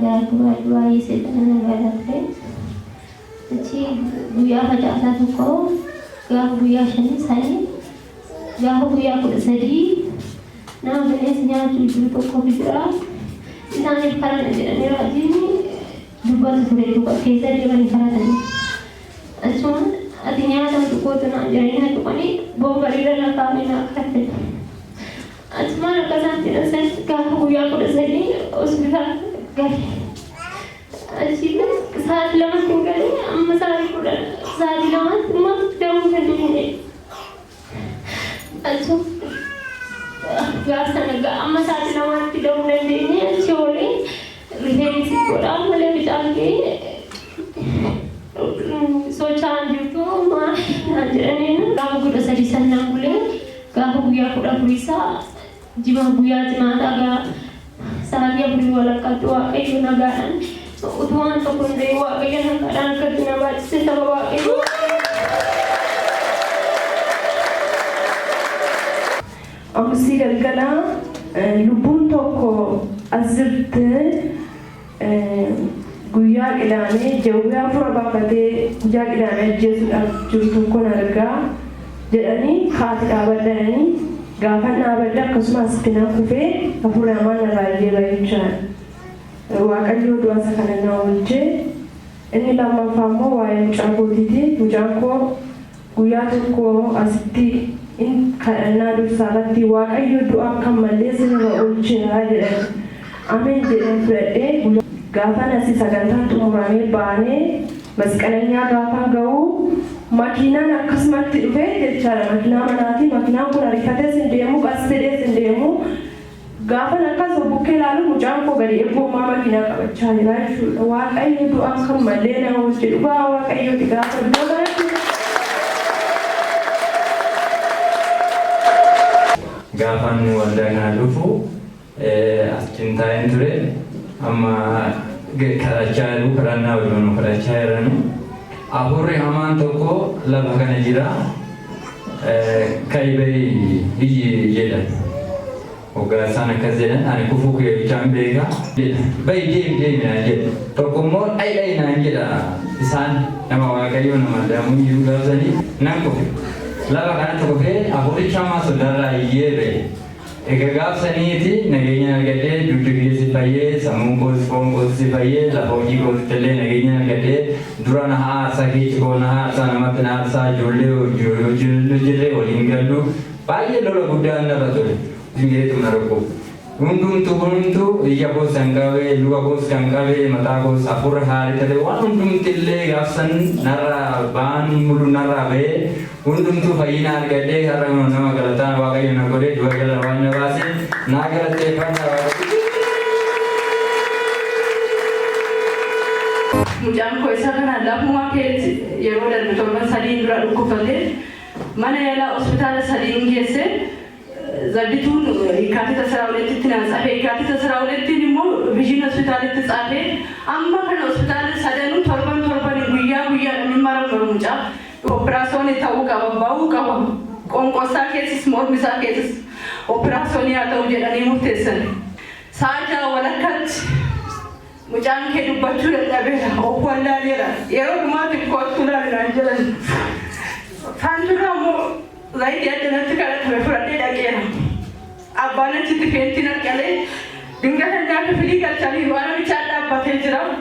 dua isi tanah negara tu, jadi buaya macam tu kau, gak buaya seni saya, gak buaya kuda sedi, nah beresnya cuci tu kau bicara, isan ni karena ni lagi ni dua tu dua kisah dia ni karena tadi, cuma artinya ada tu kau tu nak jadi tu ni bawa balik dalam kami nak kata. Cuma nak sampai rasa gak buaya kuda sedi, hospital gak. Asyik saat lama tinggal ni, masalah kuda saat lama mak daun ni. Asyik biasa naga, saat lama ti daun ni asyik leher si kuda malah bicara ke socan itu mah ni kamu kuda sedi sana boleh, kamu buaya kuda bisa, jima buaya jima agak saat dia beri wala katua itu nagaan. Tuhan ataupun dewa yang kadang kerana baca setawa itu. Amsi galgala lubun toko azirte guya ilane jawya furaba kate guya ilane jesu jurtu konarga jedani khat abadani gafan abadda kusmas tinakufe afuraman raje bayichan Waaqayyo dua sakanana wajje inni lama famo waa'ee mucaa kootiiti mucaan koo guyyaa tokko asitti in kadhannaa dursaarratti Waaqayyo du'a kan malee sirra oolcheera jedhan ameen jedhan fudhadhee gaafan asii sagantaan xumuramee baanee masqalanyaa gaafan ga'u makiinaan akkasumatti dhufee jechaadha makiinaa manaatii makiinaan kun ariifatee sin deemu qasfedhee sin deemu Gafan akan sebuke lalu mucaan ko gadi ebo mama kina kabachaa jira jechuudha waaqayyo du'aan kan malee nama wajji dhugaa waaqayyo gaafa du'a gaafan waldaa kana dhufu asxintaan ture amma kadhachaa jiru kadhannaa wajjin kadhachaa jiranu afurri hamaan tokko lafa kana jira kaibee iji jedhan Oga sana kazelan, ane kufu kuya bicambe ga. Bayi dia na je. Tokomo ai na je da. Isan nama wakayo nama damu juga zani. Nangko. Laba kana tokofe abori chama sodara yebe. Ega gap sani ti nagenya gade dutugi sipaye samungo spongo sipaye la hoji ko tele nagenya gade durana ha sahi ko na sa namatna sa jolle jille olingalu. Bayi lolo gudan na batole. Jadi tu naroko. Untung iya bos angkawe, dua bos angkawe, mata bos apur hari tadi. Untung tille gapsan nara ban mulu nara be. Untung tu fayina gede karena nama galatan wakai nagore dua galan wanya basi. Nagalat tepan Mucaan ko isa kana lafuma ke yeroo darbe torban sadii dura dhukkubsate mana yaalaa hospitaala sadiin geesse Zaditun ikatita sarawletti tinaasafe ikatita sarawletti immoo vision hospitalitti tsaafe amma kana hospitaala sadanu torban guyyaa mimmaram mucaa operaasyoon ta'uu qaba ba'uu qaba qonqosaa keessis mormisaa keessis operaasyoon haa ta'u jedhanii murteessan saajaa walakkatti mucaan kee dubbachuu dadhabeera okwallaadeera yeroo dhumaatti kootu laalinaan jedhan faanturaa immoo Zaidi ada nanti kalau terperada dah kira. Abang nanti terkenti nak kali. Dengan hendak pilih kalau cari orang bicara apa terjadi.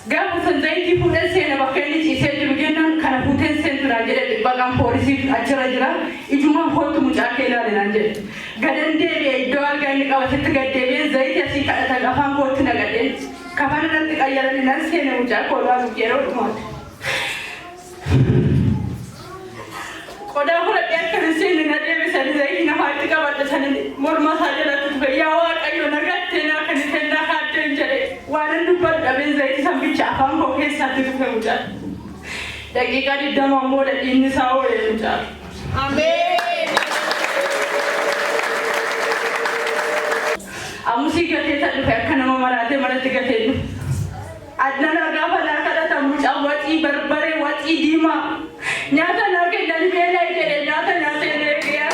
Gak pasal zaidi pun sen apa kali isi juga karena pun sen tu aja deh bagam polisi acara aja. Ijuma hot muncak kela dengan aja. Gadan dia doa gani kalau tergad dia zaidi asyik kalau apa hot nak gadan. Kapan nanti kaya dengan sen muncak kalau kira rumah. Koda pula dia kerja ni nanti misalnya saya nak hati kawan sana morma saja dah tu ya awak ayo nak tena kan tena hati jadi waran lupa tapi saya sampai cakap kok satu tu kemudian. Jadi kalau dia mahu dah ini sahaja kemudian. Amin. Amu sih kita tak ada kan nama marah mana tiga tu. Adnan agak pada kata tamu cawat i berbare wat i dima. Nyata nak dari bela itu nyata dia.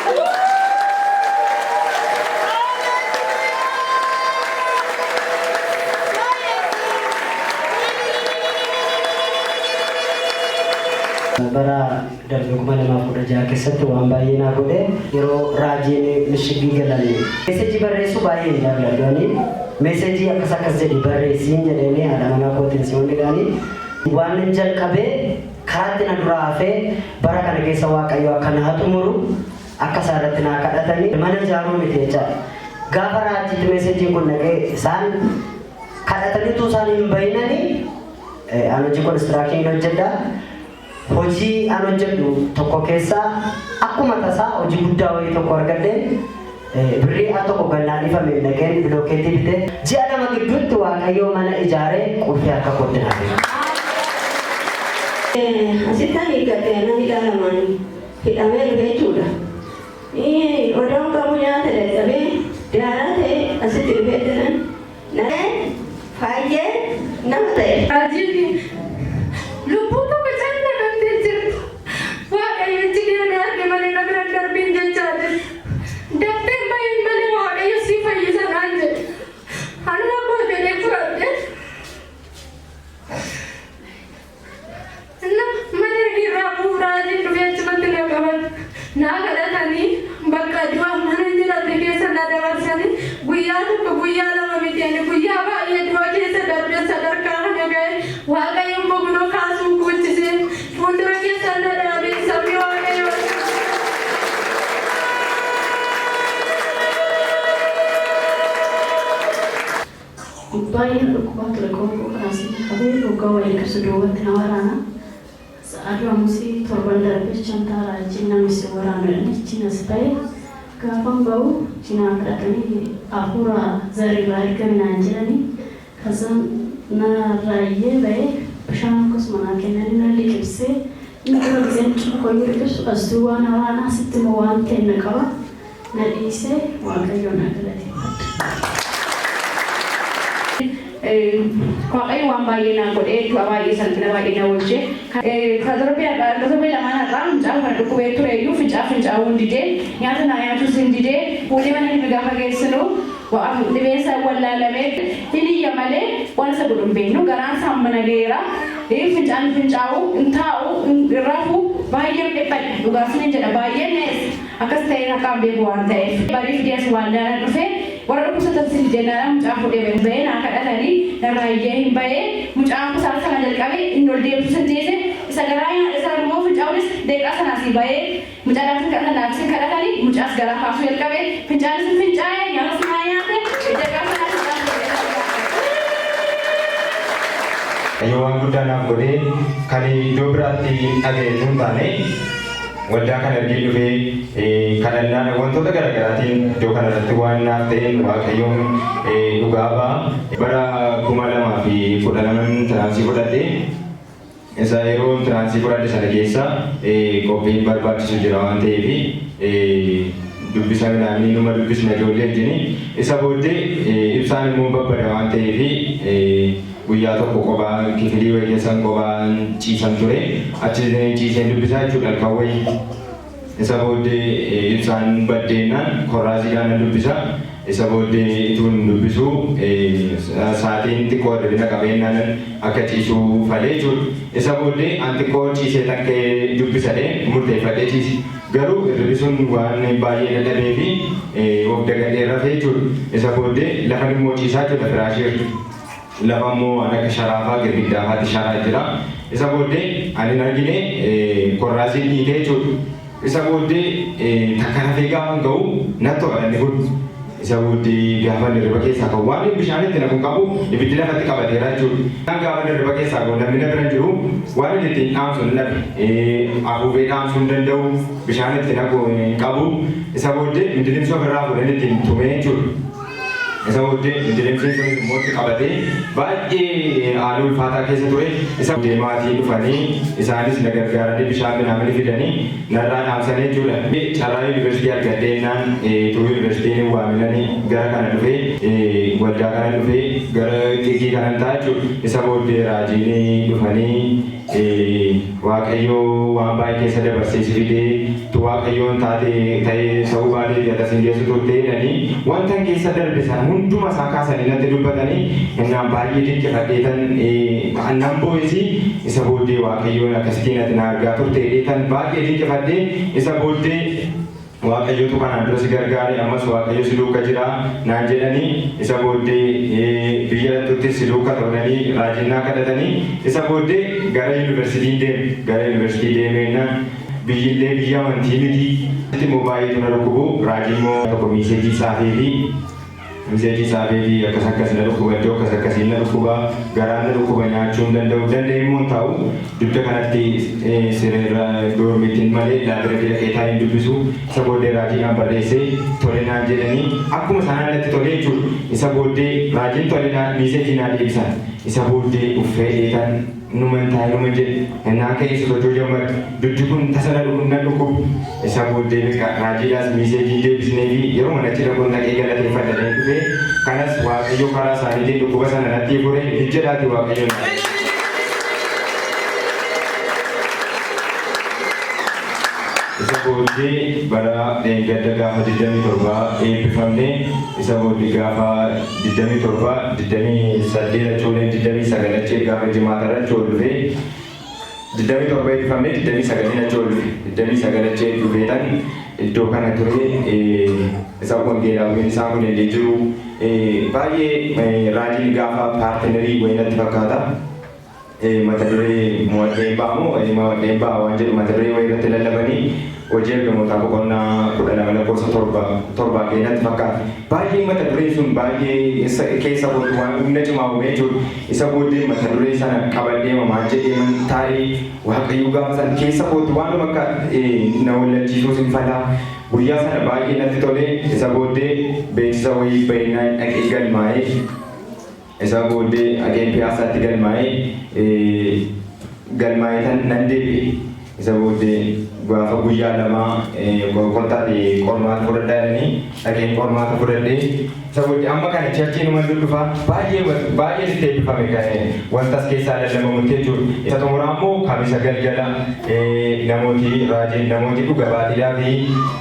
Bara darbe kuma lama fuudha jaa keessatti waan baay'ee naa godhe yeroo raajiin mishigii galanii meesejii barreessuu baay'ee hin jaalladhu. Meesejii akkas jedhi barreessiin jedhanii haadha manaa kootiin si hundinanii waan hin jalqabee karaatti na duraa hafee bara kana keessa Waaqayyo akka na xumuru akka isaarratti naa kadhatanii mana ijaaruu miti jechaadha. Gaafa raajiitti meesejiin kun naqee isaan kadhataniitu isaan hin bahinanii an hojii konistiraakshanii hojjedha. Hojii an hojjedhu tokko keessaa akkuma tasaa hojii guddaa wayii tokko argadhe birrii al tokko gannaan ifame naqeen bilookeetii bitee ji'a lama gidduutti Waaqayyo mana ijaaree qulfii harka kootti na kenna. Asitti hiikkatee nama hidhaman hidhamee dhufe jechuudha. Odoon qabu nyaata dadhabee daaraa ta'e asitti dhufee jiran naree faayyee nama ta'e. Lubbuu tokko caalaa dhabdee jirtu. Waaqayyo jigee naarge malee na bira darbiin jechaa jirti. Dafteen bahin malee Waaqayyo si fayyisa naan jedhe. Anuma boodee fudhadhe. Mana irraa fuudhanii dhufee achumatti na qaban. Naa kadhatanii bakka du'a mana jiraate keessa na dabarsanii guyyaa tokko guyyaa lama miti guyyaa baay'ee du'a keessa darbee sadarkaa kana ga'e Waaqayyo bogunoo kaasuun kuchise fuuldura keessa na dhaabee sabni Waaqayyo. Baay'een dhukkubaa ture qomoo kaasee qabee hoggaa wayii qabsu duubatti na waraana. Sa'aaduu ammusii torban darbee chantaa raajii namni si waraanu jedhanii as ba'e gaafan ba'u cinaa kadhatanii hafuura zarirraa ergaminaan jedhanii kasan na raayyee ba'e bishaan akkasuma naa kennanii na liqimsee inni dura giseen cuukoyyuu liqimsu astuu waan waraanaa sitti moo waan ta'e na qaba na dhiisee Waaqayyo na galateeffadha. Waaqayyo waan baay'ee naa godhee du'a baay'ee salphina baay'ee na wajjee kadarbii lamaan irraa mucaan kana dhukkubee tureeyyuu fincaa'uu hin didee nyaata naa nyaatus hin didee fuudhee mana hin gaafa geessinu dhibeensa wallaalamee hiniyya malee waan isa godhu hin beeknu garaan isaan mana geera fincaa'uu hin taa'u hin rafuu baay'ee dhiphadhe dhugaasin hin jedha baay'ee nees akkas ta'ee akkaan beeku waan ta'eef barii fidees waan daala dhufee warra dhukkubsatan si jennaadhaan mucaan fuudhee bahee naa kadhatanii narraayyee hin bahee mucaan kusaa sana jalqabee inni ol deemsu sin dhiise isa garaa isa immoo fincaa'uunis deeqaa sanaas bahee mucaadhaaf kadhatanii kadhatanii mucaas garaa kaasuu jalqabee fincaanis fincaa'ee nyaatas naa nyaate deeqaa sanaas Ayyo waan guddaa naaf godhee kan iddoo biraatti dhaga'e sun taane waldaa kana argee dhufee kadhannaa wantoota garaagaraatiin iddoo kanarratti waan naaf ta'een Waaqayyoon dhugaa ba'a. Bara 2012 tiraansii fudhadhe. Isa yeroo tiraansii fudhadhe sana keessa qophiin barbaachisu jira waan ta'eef dubbisa midhaanii numa dubbisna ijoollee wajjin. Isa booddee ibsaan immoo babbada waan ta'eef guyyaa tokko kophaa kifilii wayii keessan kophaan ciisan ture. Achi ciiseen dubbisaa jechuudha halkan wayii. Isa booddee ibsaan baddeennaan korraasiidhaan dubbisa. Isa booddee ituun dubbisu sa'aatiin xiqqoo hir'ina qabeennaan akka ciisuu falee jechuudha. Isa booddee an xiqqoo ciisee takkee dubbisadhee murteeffadhee ciisi. Garuu hir'inni sun waan baay'ee dadhabee fi of dagadhee rafee jechuudha. Isa booddee lafa immoo ciisaa jechuudha firaashii. Lafa immoo akka sharaafaa girgiddaafatti sharaa jira. Isa booddee ani argine korraasiin dhiitee jechuudha. Isa booddee takka rafee gaafa ga'u natti to'anni kun. Isa booddee gaafa dirriba keessaa kan waan bishaan itti naqu qabu ibiddi lafatti qabateera jechuudha. Gaafa dirriba keessaa kan namni na bira jiru waan inni ittiin dhaamsu hin dhabe. Afuufee dhaamsuu hin danda'u bishaan itti naqu qabu. Isa booddee indilimsii ofirraa fuudhanii ittiin tumee jechuudha. Isa booddee indilimsiin sun immoo itti qabatee baay'ee haala ulfaataa keessa ture. Isa maatii dhufanii isaanis na gargaaranii bishaan midhaan fidanii narraa dhaamsanii jechuudha. Carraa yuunivarsiitii argadheennaan tuu yuunivarsiitiin waamilanii gara kana dhufee waldaa kana dhufee gara xiqqii kanan ta'a jechuudha. Isa booddee raajiin dhufanii Waaqayyoo waan baay'ee keessa dabarsee si fidee tu Waaqayyoon taatee ta'ee sa'uu baatee jala sin geessu turtee jedhanii wanta keessa darbe sana hunduma isaa kaasanii natti dubbatanii innaan baay'ee dinqifadheetan annan boo'isi isa booddee waaqayyoon akkasitiin ati na argaa turte dheetan baay'ee dinqifadhee isa booddee waaqayyotu kanaan dura si gargaare ammas waaqayyo si duuka jira naan jedhanii isa booddee biyya lattutti si duuka ta'anii raajinnaa kadhatanii isa booddee gara yuunivarsiitii deemeenna biyyillee biyya amantii miti immoo baay'eetu na dhukkubu raajiin immoo tokko miiseejii saafee akkas na dhukkuba iddoo akkasii na dhukkuba garaan na dhukkuba nyaachuu hin danda'u immoo ta'u dugda kanatti sireerra doormiitiin malee laabireetii dhaqeetaa hin dubbisu isa booddee raajiidhaan barreessee tole naan jedhanii akkuma sanaan natti tole jechuudha isa booddee raajiin tole miiseejii naa deebisan isa booddee uffee dheetan numan taa'ee jedhe naa ka'ee sochoo jammar dugdi kun tasana na dhukkubu isa booddee raajiidhaas miiseejii deebisnee fi yeroo manatti dhaquun dhaqee galateeffadhanii dhufee kanas waaqayyo karaa isaaniitiin dhukkuba sana natti fure hijjedhaati waaqayyo isa booddee bara gadda gaafa 27 eebbifamne isa booddee gaafa 27 achooleen 29 achee gaafa jimaatarra achoo dhufe 27 eebbifamne 29 achoo dhufe 29 achee dhufeetan iddoo kana ture isa wangeelaawwan isaa kun illee jiru baay'ee raajiin gaafa paartinerii wayinatti fakkaata mata duree mo'adheen ba'amoo mo'adheen ba'a waan jedhu mata duree wayirratti lallabanii hojii ergamootaa boqonnaa 12:7 keenyatti fakkaata baay'ee mata duree sun baay'ee keessa kootu waan humna cimaa uumee jiru isa booddee mata duree sana qabadhee mamaan jedhee taa'ee waaqayyo gaafa sana keessa kootu waan akka na wallachiisuu sinfalaa guyyaa sana baay'ee natti tole isa booddee beeksisa wayii baay'inaan dhaqee galmaa'ee isa booddee dhaqeen piyaasaatti galmaa'ee nan deebi'e isa booddee gaafa guyyaa lamaa kontaati qormaata fudhadhaa jedhanii dhaqeen qormaata fudhadhee isa booddee amma kana chachii numa dhufaa baay'ee itti eebbifame wantas keessaa lallabamutti jechuudha isa xumuraa immoo kamisa galgala namooti raajiin namooti dhuga baadiyyaa fi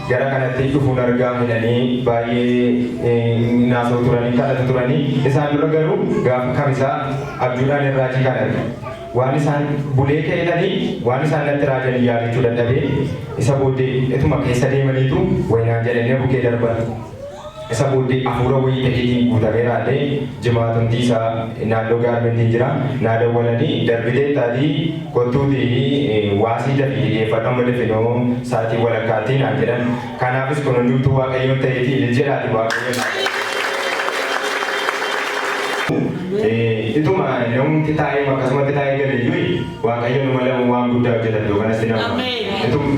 gara kanatti dhufuun argaa jedhanii baay'ee naasoo turanii kadhatu turanii isaan dura garuu gaafa kamisaa abjuudhaan raajii kan arge waan isaan bulee ka'edhanii waan isaan natti raajanii yaadachuu dadhabee isa booddee ituma keessa deemaniitu waynaan jedhanii bukkee darban isa booddee hafuura wayii ta'eetiin guutamee raadhee jimaatumtii isaa naannoo gaarmentiin jira naa dawwalanii darbitee taatii kottuutii waasii dafii dhiyeeffadhama dafinoo saatii walakkaattii naan jedhan kanaafis kun hundumtuu waaqayyoon ta'eetii jedhaati waaqayyoon ituma namni taa'ee akkasumatti taa'ee galeeyyuu waaqayyo nama lama waan guddaa hojjetan yookaan asi nama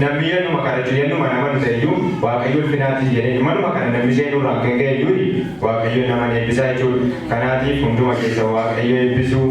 namni yennuma kana yennuma nama dhuteeyyuu waaqayyo ulfinaatti jedhee manuma kana namni seenurraa kan ga'eeyyuu waaqayyo nama eebbisaa jechuudha kanaatiif hunduma keessa waaqayyo eebbisuu